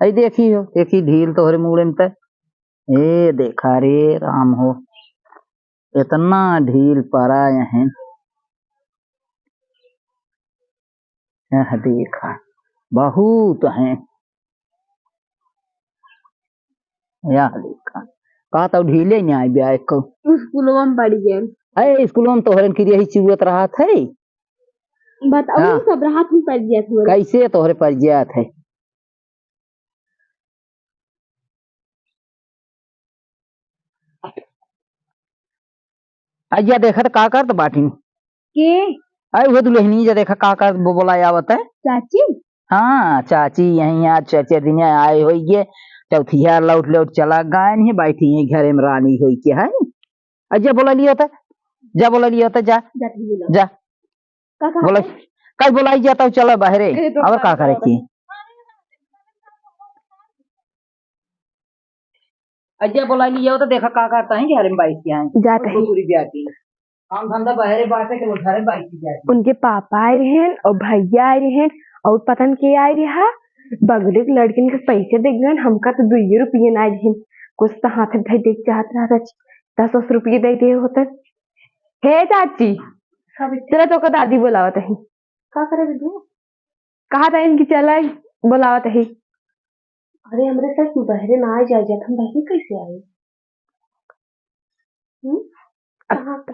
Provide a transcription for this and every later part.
आई देखी हो, देखी ढील तोहरे मुड़े में तय। ए देखा रे राम हो, इतना ढील पड़ा है। यह देखा बहुत है। यह देखा कहा तो ढीले नहीं आई ब्याह को स्कूलों में पढ़ी गए। अरे स्कूलों में तोहरे के यही चुवत रहा थे। बताओ हाँ। सब राहत में पड़ गया था। कैसे तोहरे पर गया थे। अज्जा देखा तो का कर तो बाटी के अरे वो दुल्हनी जा देखा का कर बोला आवत है। चाची हाँ चाची यही आज चाचे दिन आए हो ये चौथिया लौट लौट चला गाय नहीं बैठी है घर में रानी हो के है। अज्जा बोला लिया था, जा बोला लिया था, जा जा बोला कल बोलाई जाता हूँ चलो बाहरे और का करे की। अज्जा बोला लिया तो देखा का करता है घर में बैठ के हैं जाते हैं पूरी ब्याह की काम धंधा बाहरे बाटे के घर बैठ के जाते। उनके पापा आए रहे हैं और भैया आए रहे हैं और पतन के आए रहा बगले के लड़किन के पैसे देख गए हमका तो 2 रुपये ना आए कुछ तो हाथ भाई देख चाहत रहा 10 रुपये दे दिए होते। हे चाची चला तो दादी बुलावत है का करे कहा था इनकी चला बुलावत है। अरे हमरे सर बहरे ना आ जाए हम बहरे कैसे आए।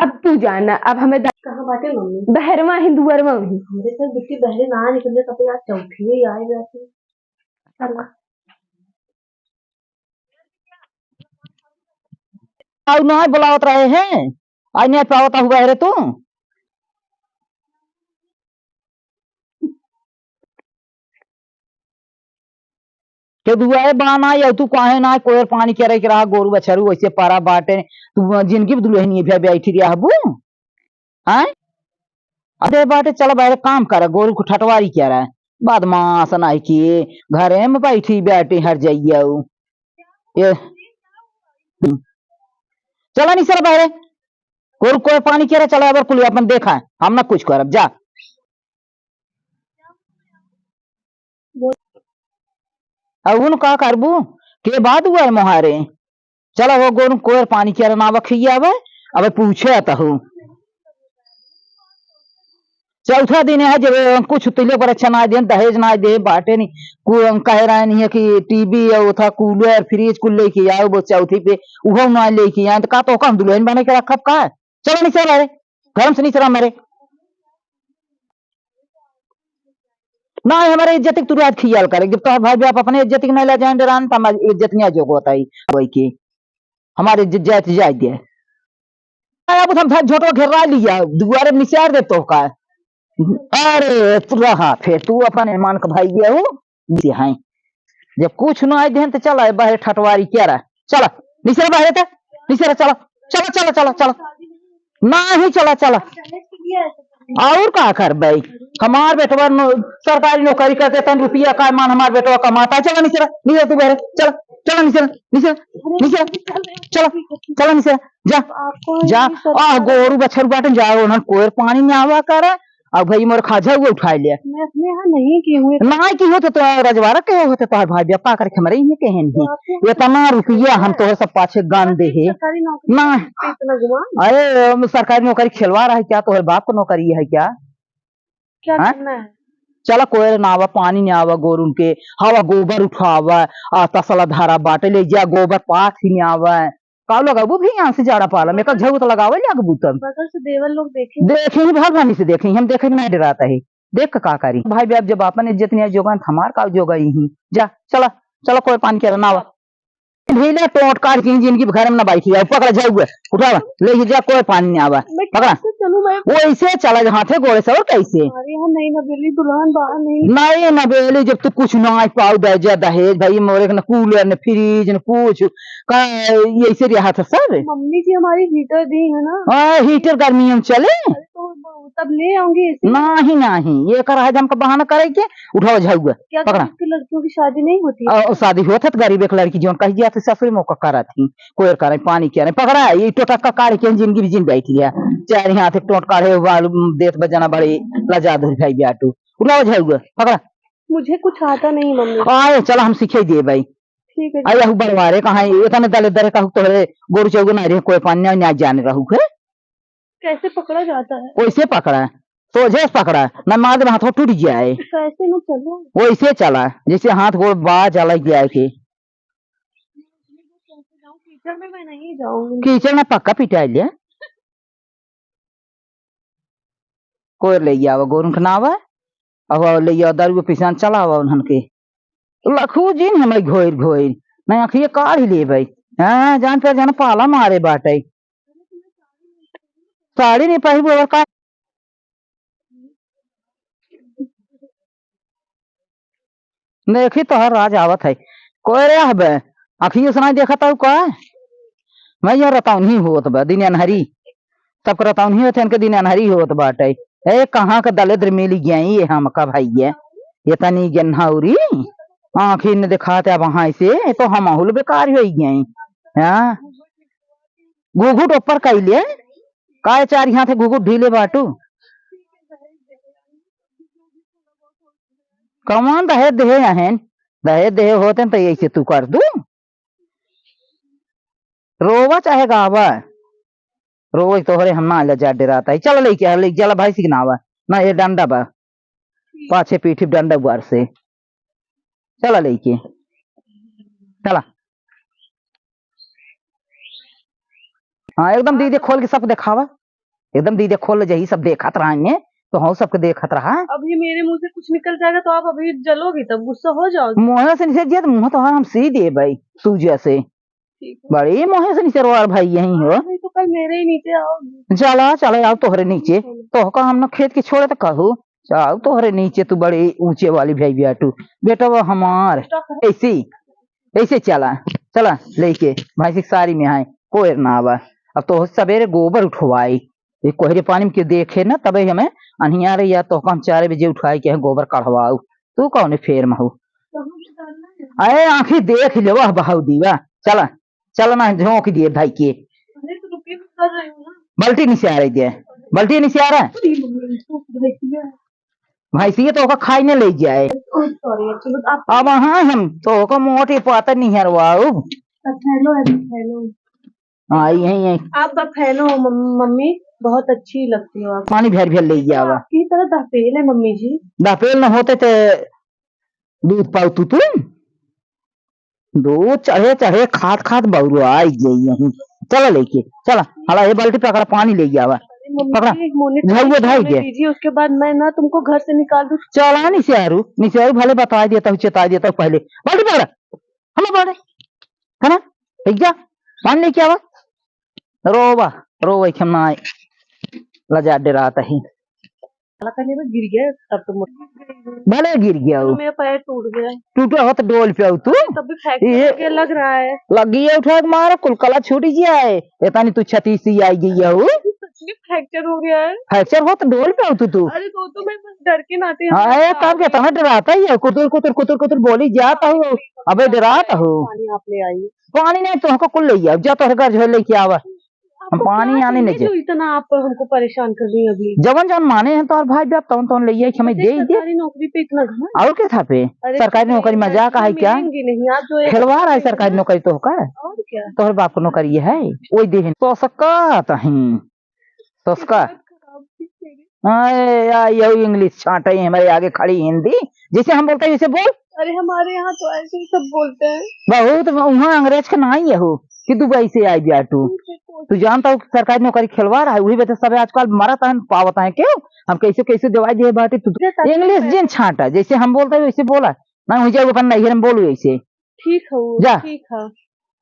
अब तू जाना अब हमें कहाँ बाटे मम्मी बहरवा हिंदुअरवा ही हमरे सर बिट्टी बहरे ना निकले कब यार चौथी आए जाते। अब ना बुलावत रहे हैं आज नहीं पावता हुआ है तू के दुआए बाना या तू काहे ना कोयर पानी करे के रहा गोरू बछरू वैसे पारा बाटे तू जिनकी दुल्हनी भी बैठी रहा हबू हैं। अरे बाटे चल बाहर काम कर गोरू को ठटवारी क्या रहा है बदमाश नहीं किए घरे में बैठी बैठी हर जाइए ये चला नहीं सर बाहर गोरू कोई पानी क्या चला अगर कुल अपन देखा है हम ना कुछ करब जा। अब उन का करबू के बाद हुआ मोहारे चलो वो गोरू कोयर पानी क्या ना बखिया अब पूछे तो चौथा दिन है जब कुछ तिले पर अच्छा ना दे दहेज ना दे बाटे नहीं कह रहा नहीं है कि टीवी और था कूलर फ्रिज कुल लेके आओ वो चौथी पे वो ना लेके आए तो का तो हम दुल्हन बने के रखब का चलो नहीं चल अरे घर से नहीं चला मेरे ना हमारे इज्जत की तुरंत ख्याल करे जब तो भाई बाप अपने इज्जत की नहीं ले जाए डरान तो हमारी इज्जत नहीं जो होता ही वही की हमारी इज्जत जाए दे अब हम झोटो घेरा लिया दुआरे निचार दे तो का अरे तू रहा फिर तू अपन ईमान का भाई गया हो है जब कुछ ना आए देन तो चला बाहर ठटवारी क्या रहा चला निसरा बाहर था निसरा चला चला चला चला चला ना ही चला चला और का कर भाई हमार बेटवा सरकारी नौकरी करते तन रुपया का मान हमार बेटवा कमाता चला निसरा निसरा तू बाहर चला चला निसरा निसरा निसरा चला चला निसरा जा जा आ गोरू बछरू बाटन जाओ उन्होंने कोई पानी में आवा कर अब भाई मोर खाजा हुआ उठा लिया मैं अपने यहाँ नहीं की हूँ ना की होते तो रजवाड़ा के होते तो भाई ब्यापा करके हमारे ये कहन है इतना रुपया हम तो सब पाछे गान दे है ना। अरे सरकारी नौकरी खिलवा रहा है क्या तो बाप को नौकरी है क्या क्या करना है चला कोयल ना आवा पानी नहीं आवा गोरू के हवा गोबर उठावा तसला धारा बाटे ले जा गोबर पाथ ही नहीं आवा का लगाबू भी यहाँ से जाड़ा पाला मेरे झगू तो लगावे लगबू तब से देवर लोग देखेंगे भगवानी से देखेंगे हम देखेंगे नहीं डराता है देख का करी भाई बाप जब अपन इज्जत नहीं जोगान हमार का जोगा ही जा चला चला कोई पानी के ना ढीले टोट काट की जिनकी घर में ना बैठी है पकड़ा जाऊगा उठावा ले जा कोई पानी नहीं आवा पकड़ा वो ऐसे चला हाथे गोड़े से और कैसे नहीं नबेली दुल्हन बाहर नहीं नबेली जब तू कुछ ना पाऊ दे जा दहेज भाई मोरे न कूलर न फ्रिज न कुछ ऐसे रहा था सर मम्मी जी हमारी हीटर दी है ना हीटर गर्मी में चले तब ले आऊंगी नहीं नहीं ये कर हमका बहाना करे के उठाओ जाऊगा पकड़ा लड़कियों की शादी नहीं होती शादी होता तो गरीब एक लड़की जो कही जाती ससुर मौका करा थी कोई करे पानी क्या नहीं पकड़ा ये टोटा का काढ़ के जिंदगी भी जिन बैठी है चार हाथ टोट काढ़े देत बजाना बड़े लजा भाई ब्याटू उठाओ जाऊगा पकड़ा मुझे कुछ आता नहीं मम्मी। आए चला हम सिखे दिए भाई। ठीक है। आया बरवारे कहाँ इतने दले दरे कहू तोहरे गोरु चौगु ना रहे कोई पानी ना जाने रहू के कैसे पकड़ा जाता है? वैसे पकड़ा तो जैसे पकड़ा न मार दे हाथों टूट जाए कैसे न चलो? वैसे चला जैसे हाथ गोड़ बाज चला गया के कीचड़ में मैं नहीं जाऊंगी। कीचड़ में पक्का पिटा लिया कोई ले आवा गोरु के नावा अब ले आ दारू पिसान चलावा उन्हन के लखू जी हमें घोर घोर नहीं आखिए काढ़ ही ले भाई हाँ जान पे जान पाला मारे बाटे साड़ी नहीं पहन वो का देखी तो हर राज आवत है कोई रे हबे आखिए सुनाई देखा था का मैं यह रताऊ नहीं होत बा दिन अनहरी तब रताऊ नहीं होते इनके दिन अनहरी होत बाटे ए कहाँ का दलिद्र मिली गया ये हम का भाई है ये तनी गन्हाउरी आँखी ने दिखाते अब वहां से तो हम अहुल बेकार हो गए हाँ घुघुट ऊपर कैले काय चार यहाँ थे घुघुट ढीले बाटू कमान दहे दहे आहन दहे दहे होते तो ऐसे तू कर दू रोवा चाहे गावा रोज तोहरे हम ना ले जा डराता है चल ले चला भाई सिगनावा ना ये डंडा बा पाछे पीठी डंडा बुआर से चला लेके चला हाँ एकदम दीदी खोल के सब दिखावा एकदम दीदी खोल जही सब देखत रहा तो हम सबके देखत रहा अभी मेरे मुंह से कुछ निकल जाएगा तो आप अभी जलोगी तब गुस्सा हो जाओगे। मुँह से नीचे जिया मुँह तो हम सी दे भाई सूजिया से बड़ी मुँह से नीचे रोआर भाई यही हो तो कल मेरे ही नीचे आओगे। चला चला आओ तोहरे नीचे तो का हम खेत के छोड़े तो कहू चाहो तोहरे नीचे तू बड़े ऊंचे वाली भाई बेटू बेटा वो हमार ऐसे ऐसे चला चला लेके भाई से सारी में आए कोई ना आवा अब तो सवेरे गोबर उठवाई कोहरे पानी में के देखे ना तबे हमें अनियारे या तो हम 4 बजे उठाई के गोबर कढ़वाऊ तू कौन फेर महू अरे आंखी देख ले वह बहाऊ दीवा चला चला ना झोंक दिए भाई के बल्टी नहीं से आ रही दे बल्टी नहीं से आ रहा है भाई सी तो खाई ने ले जाए अब हाँ हम तो मोटे पाता नहीं है वाऊ हाँ यही आपका फैलो मम्मी बहुत अच्छी लगती हो आप। पानी भेर भेर ले जावा आपकी तरह दपेल है मम्मी जी। दपेल न होते तो दूध पाऊ तू दूध चढ़े चढ़े खाद खाद बहुरू आई गई यही चला लेके चला हला ये बाल्टी पकड़ा पानी ले जावा पकड़ा झाइए ढाई दे उसके बाद मैं ना तुमको घर से निकाल दूं। चला निशारू भले बता देता हूँ चेता देता हूँ पहले बाल्टी पकड़ा हम बड़े है ना ठीक जा पानी लेके आवा रोवा रोवा खेमना लजा डराता ही गिर गया तब तो भले गिर गया तो मेरा पैर टूट गया। टूटा हो तो डोल पे तू तब भी फ्रैक्चर लग रहा है लग गई है उठा मारा कुलकला छूट गया है इतनी तू छती सी आई गई है फ्रैक्चर हो गया है। फ्रैक्चर हो तो डोल पे तू अरे तो मैं बस डर के नाते हाँ तब क्या तुम्हें डराता ही है कुतुर कुतुर कुतुर कुतुर बोली जाता हूँ अबे डराता हूँ आप ले आई पानी नहीं तुमको कुल ले जा तो घर जो लेके आवा हम पानी आने नहीं जो इतना आप हमको परेशान कर रही हैं अभी जवन जवन माने हैं तो और भाई बाप तो ले जाए हमें दे दे नौकरी पे इतना घमंड और क्या था पे सरकारी नौकरी मजाक है क्या खिलवाड़ है सरकारी नौकरी तो का और क्या तोहर बाप को नौकरी है वही दे तो सका तो उसका ये इंग्लिश छाटा ही हमारे आगे खड़ी हिंदी जैसे हम बोलते हैं वैसे बोल। अरे हमारे यहाँ तो ऐसे ही सब बोलते हैं बहुत वहाँ अंग्रेज का ना ही है हो कि दुबई से आई बिया तू जानता हूँ सरकारी नौकरी खिलवा रहा है वही वजह सब आजकल मरता है पावता है क्यों हम कैसे कैसे दवाई दिए बाटे तू इंग्लिश जिन छाटा जैसे हम बोलते हैं वैसे बोला ना वही जाओ अपन नैहर में बोलू ऐसे ठीक है जा ठीक है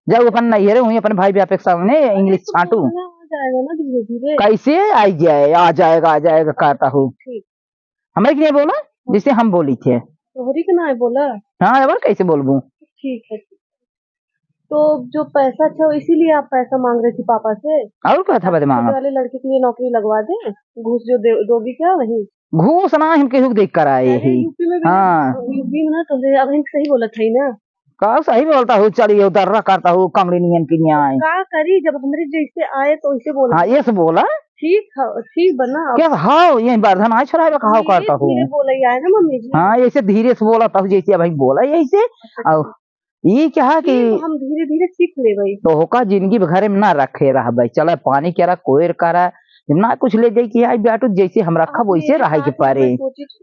जाओ अपन नैहर वही अपन भाई बाप के सामने इंग्लिश छाटू जाएगा ना धीरे धीरे कैसे आ जाएगा कहता हूँ हमें नहीं बोला जिसे हम बोली थे तोहरी के ना बोला हाँ अब कैसे बोलबू ठीक है तो जो पैसा था इसीलिए आप पैसा मांग रही थी पापा से और क्या था बदे मांगा वाले लड़के के लिए नौकरी लगवा दे घूस जो दोगी क्या वही घूस ना हम केहू देख कर आए ही यूपी में हाँ यूपी में ना तो अब सही बोला था ना का सही बोलता हूँ, चलिए उधर करता हूँ कमरी नियन की न्याय। का करी जब हमरे जैसे आए तो ऐसे बोला। हाँ ये से बोला ठीक है, ठीक बना। क्या हाउ ये बर्धन आज छोड़ा हाउ करता हूँ। धीरे बोला है ना मम्मी जी। हाँ ऐसे धीरे से बोला तब जैसे भाई बोला ऐसे। और ये क्या है कि हम धीरे धीरे सीख ले भाई। तो का जिंदगी घरे में ना रखे रहा भाई, चला पानी के रहा कोयर करा ना कुछ ले जाए कि आई बेटू जैसे हम रखा वैसे रहा के पारे।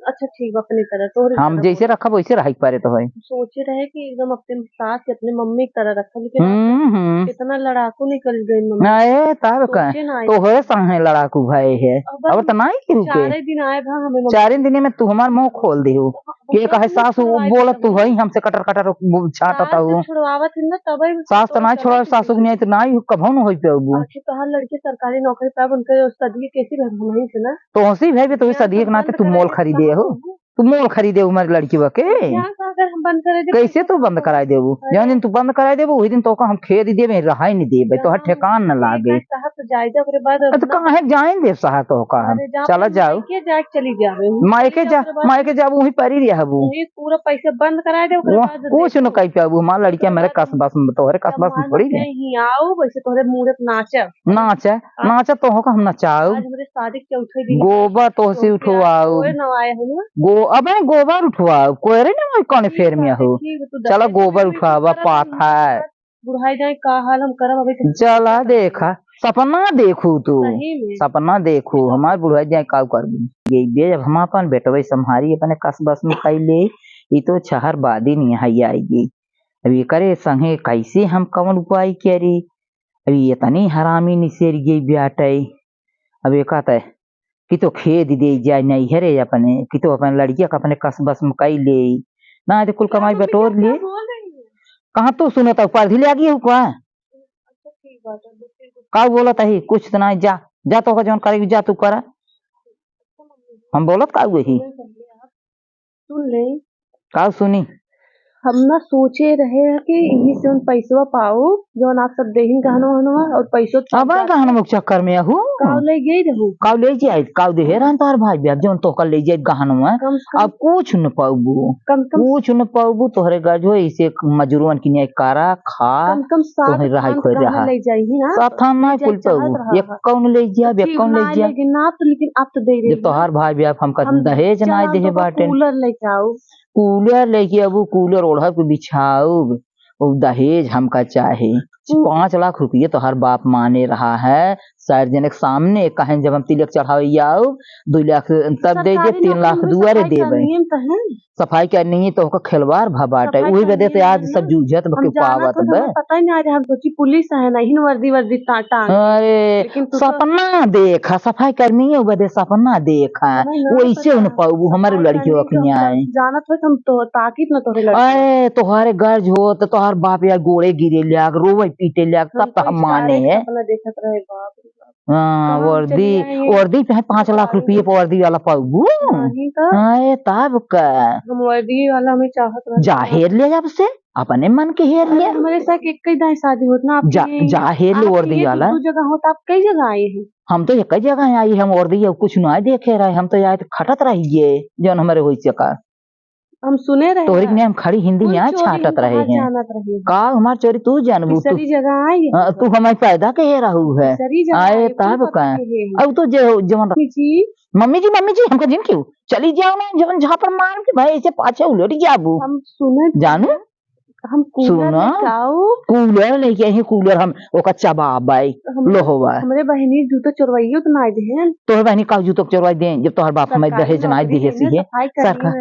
अच्छा ठीक अपनी तरह तो हम जैसे रखा वैसे रहा के पारे तो भाई सोचे रहे कि एकदम अपने सास से अपने मम्मी की तरह रखा, लेकिन कितना लड़ाकू निकल गई मम्मी। नहीं तब का तो है संगे लड़ाकू भाई है अब तो नहीं कि रुके 4 दिन आए भा हमें 4 दिन में तू हमार मुंह खोल दे के कहे सास बोला तू है हमसे कटर कटर छाटता हूँ। छुड़वावत है ना तब सास तो नहीं छोड़ा सासू नहीं तो नहीं कभो न हो पे तो हर लड़के सरकारी नौकरी पाए उनके सदी कैसी नहीं से ना तो हंसी भाई तो सदी के नाते तू मोल खरीदे हो, तू मोल खरीदे हमारी लड़की के अगर हम बंद करे कैसे तू बंद कराई देबू जौन दिन तू बंद कराई देबू वही दिन तो हम खेद देबे रहा ही नहीं देबे तो ठेकान न लागे तो कहे जाए देव साहब तो का हम चला जाओ चली जावे मायके जाबू वही परी रहबू पूरा पैसा बंद कराए दे कुछ न कह पाबू हमार लड़कियां मेरे कस्बा में तोहरे कस्बा में थोड़ी है नहीं आओ वैसे तोहरे मुंह नाच नाच तो हो का हम नचाओ हमारे शादी के चौथे दिन गोबर तो से उठवाओ गो अबे गोबर उठवाओ कोई नहीं कौन फेर में हो चलो गोबर उठवावा पाथा बुढ़ाई जाए का हाल हम करब अभी चला देखा सपना देखू तू सपना देखू हमार बुढ़ाई जाए का करबू ये जब हम अपन बेटवे संहारी अपने कस्बा में कैले ये तो शहर बादी नहीं है आएगी अब ये करे संगे कैसे हम कौन उपाय करे अब ये तनी हरामी निसेर गई ब्याटे अब ये कहता है कि तो खेद दे जाए नहीं हरे अपने कि तो अपने लड़किया का अपने कस्बा में कैले ना तो कुल कमाई बटोर लिए कहाँ तो सुनो तो पर्धी ले गई का बोला था कुछ तो नहीं जा जा तो जौन करेगी जा तू करा हम बोलत का वही सुन ले का सुनी हम ना सोचे रहे कि यही से उन पैसवा पाओ जो आप सब देहिन कहनो हनवा और पैसो अब कहनो चक्कर में हूँ काव ले गई रहू काव ले जाए काव दे रहन तार भाई ब्याह जोन तो कल ले जाए गहनवा अब कुछ न पाबू कुछ न पाबू तोहरे गजो इसे मजरूरन की ने कारा खा तोहरे रहा खोई रहा ले जाई ना साथा ना कुल पाबू एक कौन ले जा एक कौन ले जा ना तो लेकिन आप तो दे रहे जब तोहार भाई ब्याह हमका दहेज ना दे बाटे कूलर लेके आओ कूलर लेके अब कूलर ओढ़ के बिछाओ दहेज हमका चाहे 5 लाख रुपये तो हर बाप माने रहा है सार्वजनिक सामने कहें जब हम तिलक चढ़ावे आओ 2 लाख तब दे 3 लाख दुआरे देवे सफाई करनी है तो खिलवाड़ भबाट है वही वजह से आज सब जूझत के पावत बे पता ही नहीं हम सोची पुलिस है नहीं वर्दी वर्दी टाटा अरे सपना देखा सफाई कर्मी है वजह सपना देखा वैसे उन पाऊ हमारे लड़की अखनिया है जानत हो हम तो ताकीद न तोरे लड़की अरे तोहरे गर्ज हो तो तोहर बाप यार गोड़े गिरे लिया रोवे पीटे लिया सब तो हम माने है देखत रहे बाप हाँ वर्दी वर्दी पे 5 लाख रुपये पर वर्दी वाला पाऊ अरे तब का हम वर्दी वाला हमें चाहत रहे जाहिर ले जब से अपने मन के हेर ले हमारे साथ एक ही दाई शादी होत ना जाहिर ले वर्दी वाला दो जगह होता आप कई जगह आए हैं हम तो एक जगह आई हम वर्दी कुछ ना देखे रहे हम तो यार खटत रहिए जौन हमारे हो सका हम सुने रहे तोहरी ने हम खड़ी हिंदी में आज छाटत रहे हैं का हमार चोरी तू जानबू तू जगह आई तू हमारे पैदा के रहू है आए तब का अब तो जवन मम्मी जी हमको जिन क्यों चली जाओ ना जवन जहाँ पर मार के भाई ऐसे पाछे उलट जाबू हम सुने जानू हम कूलर लेके आई कूलर हम ओका चबाबाई लोहवा हमरे बहनी जूता चोरवाइयो तो ना दे तोहर बहनी का जूता चोरवाई दे जब तोहर बाप हमें दहेज ना दिए सी है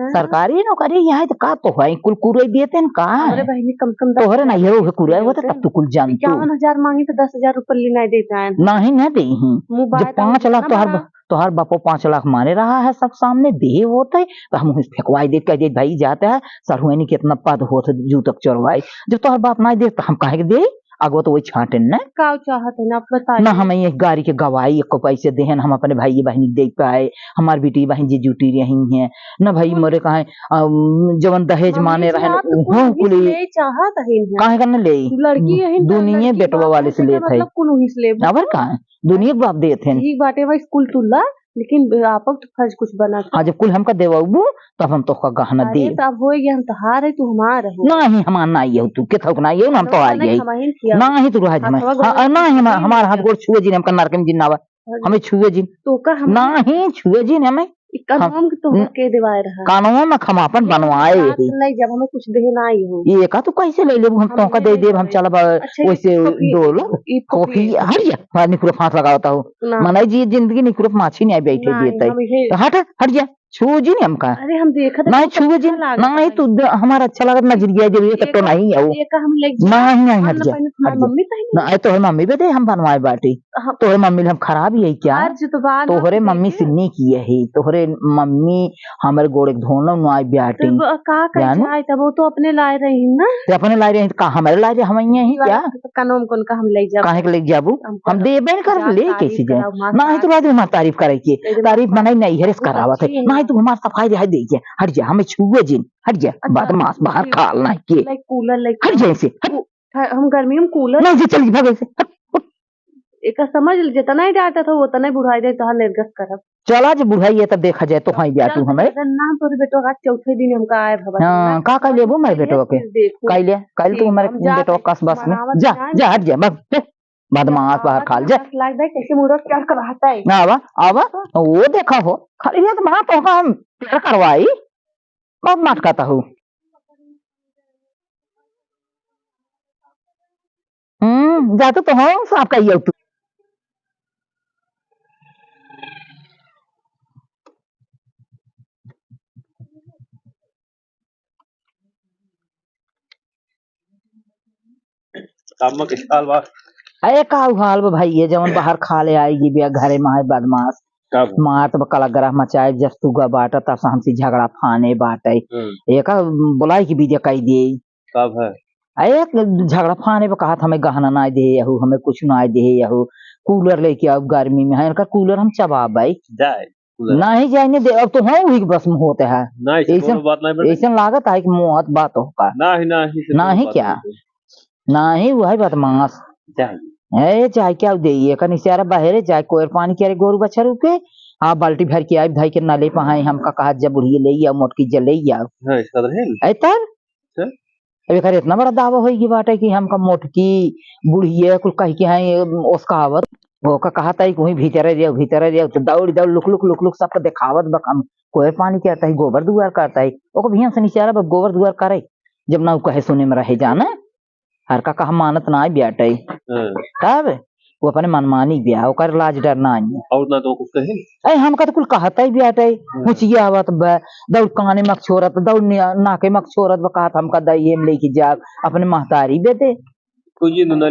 सरकारी नौकरी यह तो का तो है कुल कुरे देते का हमरे बहनी कम कम तोहरे नहीं है कुरे होता तब तू कुल जान 51,000 मांगी तो 10,000 रुपये लेना देता है नहीं ना दे जब 5 लाख तोहर बापो 5 लाख माने रहा है सब सामने दे होते तो हम फेंकवाई दे कह दे भाई जाता है सरहुनी कितना पद होते जूतक चोरवाई जब तोहर बाप ना दे तो हम कहे दे अगो तो वही छाटे न का चाहते ना बताइए ना हमें ये गाड़ी के गवाही को पैसे दे हम अपने भाई बहनी दे पाए हमार बेटी बहन जी जुटी रही है न भाई मोरे कहे जवन दहेज माने रहे कहे करने ले लड़की दुनिया बेटवा वाले से लेते है मतलब अबर कहा दुनिया बाप देते हैं बाटे स्कूल तुल्ला लेकिन आपक तो फर्ज कुछ बना था। हाँ जब कुल हमका देवबू तब हम तो का गहना अरे दे तो अब हो गया, हम तो हार है, तू हमार हो नहीं हमार ना ये तू के थक ना ये हम तो हार गई हमारे किया नहीं तू राज हमें हथवा हाँ गोड़ नहीं नहीं हमार हाथ गोड़ छुए जी हमका नरक में जिन्ना हमें छुए जी तो का हम नहीं छुए जी हमें कदम तो के दिवाए रहा कानून में खमापन बनवाए ही नहीं, जब हमें कुछ देना आई हो ये का तू कैसे ले लेबू हम तो का दे देब हम चलब वैसे डोल कॉफी हट जा मार निकुर फांस लगावता हो मनाई जी जिंदगी निकुर माछी नहीं बैठे देते हट हट जा छू जी नहीं हमका अरे हम देखा नहीं छुए जी नहीं तू हमारा अच्छा लगा नजरिया जब ये तो नहीं है नहीं नहीं हट जा मम्मी नहीं तो मम्मी भी दे हम बनवाए बाटी तोहरे मम्मी हम खराब ही है क्या तोहरे मम्मी सिन्नी की है तोहरे मम्मी हमारे गोड़े धोना नुआई ब्याटी तब वो तो अपने लाए रही ना ते अपने लाए रहे का हमारे लाए रहे हम ही क्या कानून कौन का हम ले जाब काहे के ले जाबू हम देबे नहीं कर ले कैसे जाए नहीं तो रात में तारीफ करे के तारीफ मनाई नहीं हरेस करावत है नहीं तू हमार सफाई रह दे के हट जा हमें छुए जिन हट जा बदमाश बाहर खाल ना के कूलर हट जा से हम गर्मी में कूलर नहीं चल भागे से एक समझ जितना ही डांटा था उतना ही बुढ़ाई दे तो निर्गत करब चला जो बुढ़ाई है तब देखा जाए तो हाई ब्याटू हमें ना तोरे बेटो का चौथे दिन हमका आए भवन हां का लेबो मेरे बेटो के काइले काइल तू हमारे बेटो कस बस में जा जा हट जा बस बदमाश बाहर खाल जा लाग दे कैसे मुड़ो क्या करवाता है ना आवा आवा वो देखा हो खाली ये तो वहां तो हम प्यार करवाई बहुत मटकाता हूँ जाते तो हो साफ का ये तू अरे का हाल भाई ये जवन बाहर खा ले आएगी बिया घरे में बदमाश मार तो कला ग्रह मचाए जब तू गा बाटा तब हमसे झगड़ा फाने बाटे एक बुलाई की बीजे कही दे कब है एक झगड़ा फाने पे कहा हमें गहना ना दे यहू हमें कुछ ना दे यहू कूलर लेके आओ गर्मी में है इनका कूलर हम चबा भाई नहीं जाने दे अब तो है वही बस में होते हैं ऐसा लागत है कि मुहत बात होगा नहीं क्या नहीं वही बदमाश ए चाहे क्या दे का निशारा बाहर चाहे कोयर पानी के गोरू बछरू के हाँ बाल्टी भर के आई भाई के नाले पहाई हमका कहा जब बुढ़िए ले आओ मोटकी जल ले आओ अभी खैर इतना बड़ा दावा होगी बाटे कि हमका मोटकी बुढ़िए कुल कह के हैं उसका आवत वो का कहा था कि भीतर जाओ तो दौड़ दौड़ लुक लुक लुक लुक सबका दिखावत बकम कोयर पानी करता है गोबर दुआर करता है वो भी से निचारा गोबर दुआर करे जब ना कहे सुने में रहे जाना हर का कहा मानत ना ब्याटे तब वो अपने मनमानी ब्याह ओकर लाज डर ना आई और ना तो कुछ कहे हमका तो कुल कहता ही ब्याटे मुचिया आवत दौड़ काने मक छोरत दौड़ नाके मक छोरत कहत हमका दई हम लेके जा अपने महतारी बेटे तो ये न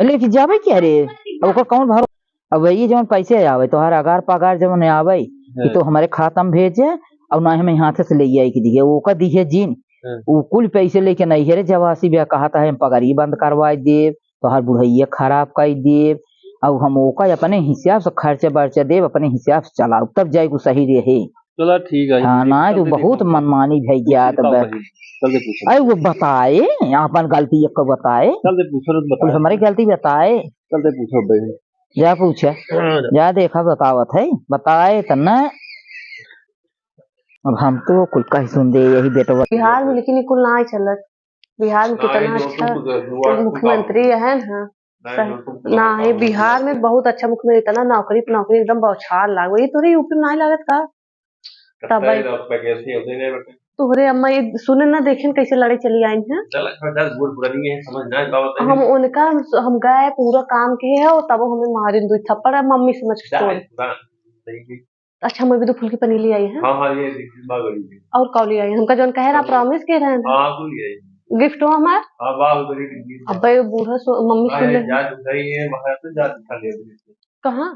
लेके जावे क्या रे ओकर कौन भरो अब ये जवन पैसे आवे तो हर अगार पगार जवन आवे कि तो हमारे खाता में भेजे और ना हमें हाथ से ले आई कि दिए वो का दिए जीन वो कुल पैसे लेके नहीं है रे जवासी ब्याह कहा था हम पगारी बंद करवा देव तो हर बुढ़ैया खराब कर देव अब हम ओका अपने हिसाब से खर्चा बर्चा देव अपने हिसाब से चलाओ तब जाए सही रहे चलो ठीक है हाँ ना तो बहुत मनमानी भई गया तो अरे वो बताए अपन गलती एक बताए हमारी गलती बताए जा पूछे जा देखा बतावत है बताए तो न अब हम तो कुल कहीं सुन दे यही बेटा बिहार में लेकिन कुल ना चलत बिहार में कितना अच्छा मुख्यमंत्री है ना है बिहार में बहुत अच्छा मुख्यमंत्री इतना नौकरी एकदम बौछार लाग वही तोरे यूपी में नहीं लागत का तब तोहरे अम्मा ये सुने ना देखें कैसे लड़े चली आई हैं हम उनका हम गए पूरा काम के है और तब हमें मारे दो थप्पड़ मम्मी समझ के अच्छा मैं भी तो फुल्की पनीर ले आई है और कौली आई हमका जौन कहे ना प्रॉमिस के रहे गिफ्ट हो हमार अब बूढ़ा मम्मी सुन ले कहाँ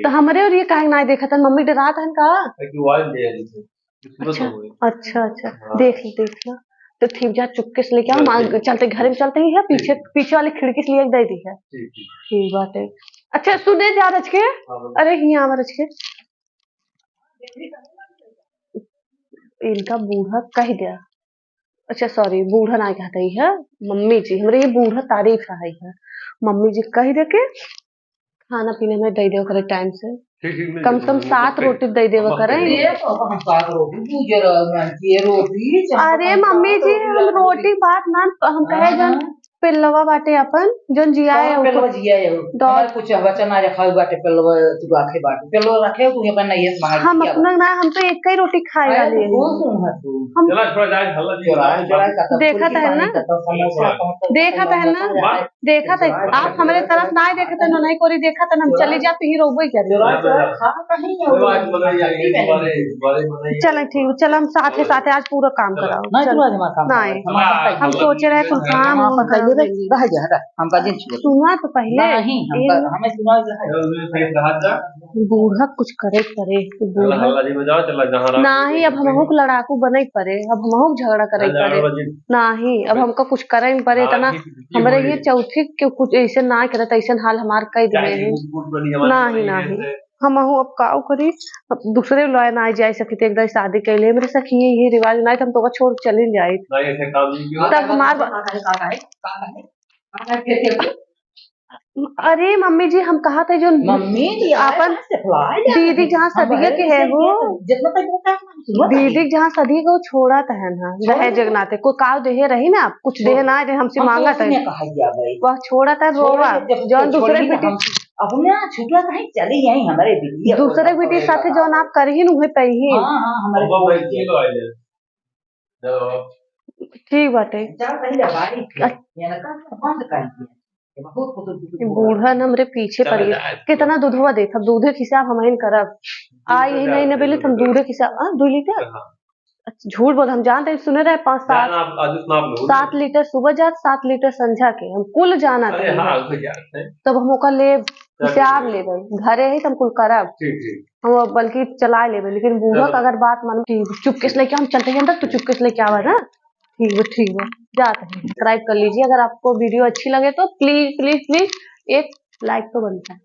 तो हमारे और ये कहे ना देखा था मम्मी डरा था का अच्छा देख लो तो ठीक जा चुपके से लेके आओ चलते घर में चलते ही है पीछे वाली खिड़की से दे दी है ठीक बात है अच्छा सुने जा रच के अरे यहाँ रच के इनका बूढ़ा कह दिया अच्छा सॉरी बूढ़ा ना कहता ही है मम्मी जी हमारे ये बूढ़ा तारीफ है मम्मी जी कह दे के खाना पीने में दे दो करे टाइम से कम से कम 7 रोटी दे देवा करें। हम 7 रोटी रोटी। अरे मम्मी जी हम रोटी बात ना हम कहे जन पिल्लवा बाटे अपन जन जियाए पेलवा जिया दौड़ कुछ बचना रखा बाटे पेलवा तू रखे बाटे पेलवा रखे तू अपन नहीं है मार हम अपना ना हम तो एक ही रोटी खाए वाले हैं। हम चला थोड़ा जाए हल्ला जी देखा था ना देखा था ना देखा था आप हमारे तरफ ना देखा था ना नहीं कोई देखा था हम चले जाते ही रोबई करे। चल ठीक चल हम साथे साथे आज पूरा काम कराओ। नहीं हम सोचे रहे कुछ काम हमका दिन सुना तो पहले नहीं हमें सुना बूढ़ा कुछ करे पड़े नहीं अब हमहू लड़ाकू बने पड़े अब हमहू झगड़ा करे पड़े नहीं अब हमको कुछ करे पड़े इतना हमारे ये चौथी के कुछ ऐसे ना करे ऐसे हाल हमार कई दिए नहीं नहीं हमहू अब का करी अब दूसरे लोग ना जाए सकी थे एकदम शादी के लिए मेरे सखी ये रिवाज नहीं हम तो छोड़ चली जाए तब हमार अरे मम्मी जी हम कहा थे जो मम्मी अपन दीदी जहाँ सदिया के है वो दीदी जहाँ सदिया के वो छोड़ा था ना रहे जगनाते कोई काव देहे रही ना आप कुछ देहे ना दे हमसे मांगा था वह छोड़ा था रोवा जौन दूसरे बेटी अपने छुटला कहीं चली यही हमारे दीदी दूसरे बेटी साथे जौन आप करही नु है तही ठीक बाटे बूढ़ा न हमरे पीछे पड़ गए कितना दूधवा देत अब दूधे के हिसाब हम करब आ यही नहीं न बेले हम दूधे के हिसाब 2 लीटर झूठ बोल हम जानते सुने रहे 7 लीटर सुबह जात 7 लीटर संझा के हम कुल जाना तब हम ओका ले हिसाब लेबे घरे ही तुम कुल करब हम बल्कि चला लेबे लेकिन बूढ़ा का अगर बात मान चुपके से लेके हम चलते हैं अंदर तो चुपके से लेके आवा ना ठीक है जाते हैं। सब्सक्राइब कर लीजिए अगर आपको वीडियो अच्छी लगे तो प्लीज प्लीज प्लीज एक लाइक तो बनता है।